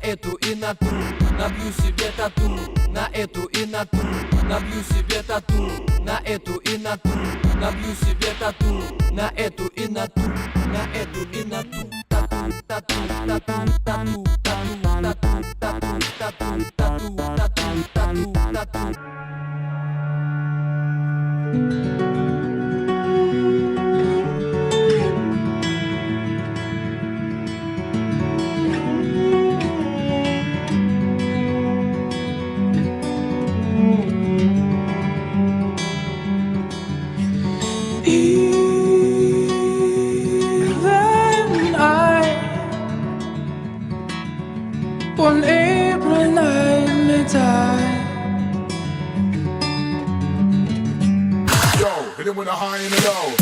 эту и на ту, набью себе тату, на эту и на ту, набью себе тату, на эту и на ту, набью себе тату, на эту и на ту, на эту и на ту, тату, тату, тату, тату, тату, тату, тату, тату, тату, тату, тату, тату. One April night, midnight. Yo, hit it with a high and a low.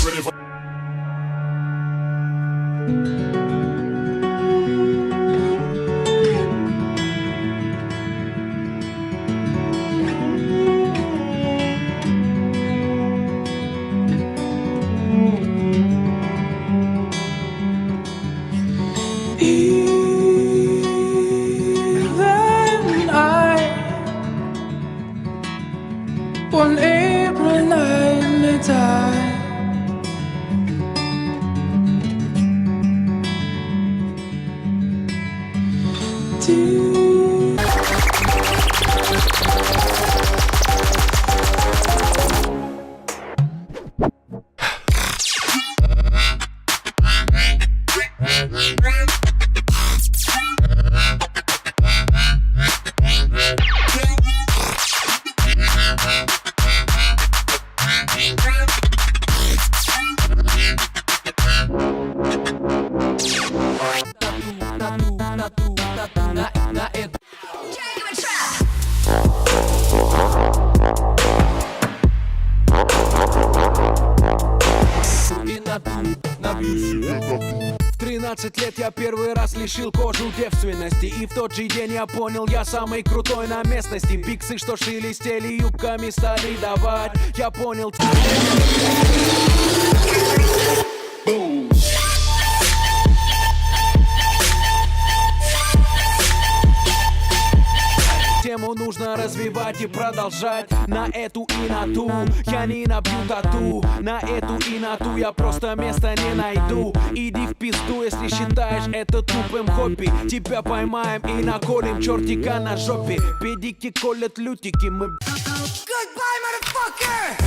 Ready for One April night, midnight. На эту и на ту, набью себе тату. В 13 лет я первый раз лишил кожу девственности, и в тот же день я понял, я самый крутой на местности. Биксы, что шелестели юбками, стали давать. Я понял. Тему нужно развивать и продолжать. На эту и на ту я не набью тату. На эту и на ту я просто места не найду. Иди в пизду, если считаешь это тупым хобби. Тебя поймаем и наколем чертика на жопе. Педики колят лютики, мы... Goodbye, motherfucker!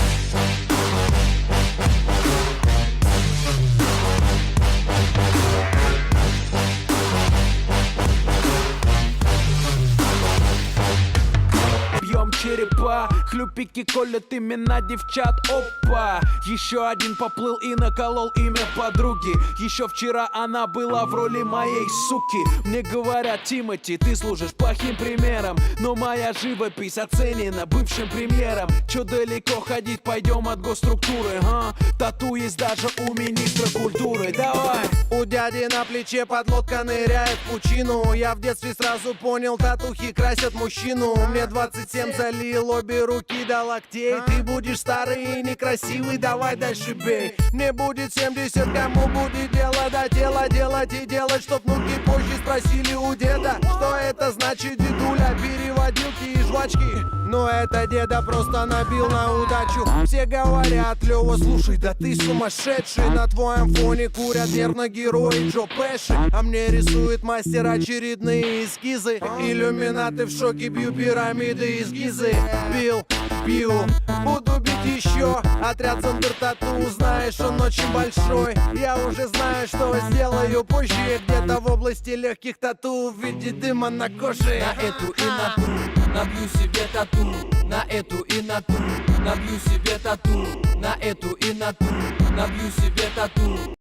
Бьем черепа, хлюпики колят имена девчат, опа. Еще один поплыл и наколол имя подруги. Еще вчера она была в роли моей суки. Мне говорят: Тимати, ты служишь плохим примером, но моя живопись оценена бывшим премьером. Че далеко ходить, пойдем от госструктуры, а? Тату есть даже у министра культуры, давай. У дяди на плече подлодка ныряет в пучину. Я в детстве сразу понял, татухи красят мужчину. Мне 27, залил обе руки до локтей. Ты будешь старый и некрасивый, давай дальше бей. Мне будет 70, кому будет дело до тела делать и делать, чтоб внуки позже спросили у деда, что это значит, дедуля, переводилки и жвачки. Но это деда просто набил на удачу. Все говорят: Лёва, слушай, да ты сумасшедший. На твоем фоне курят нервно герои Джо Пэши, а мне рисует мастер очередные эскизы. Иллюминаты в шоке, бью пирамиды из Гизы. Пью, буду бить еще. Отряд Центр Тату, знаешь, он очень большой. Я уже знаю, что сделаю позже. Где-то в области легких тату в виде дыма на коже. На эту и на ту, набью себе тату, на эту и на ту, набью себе тату, на эту и на ту, набью себе тату.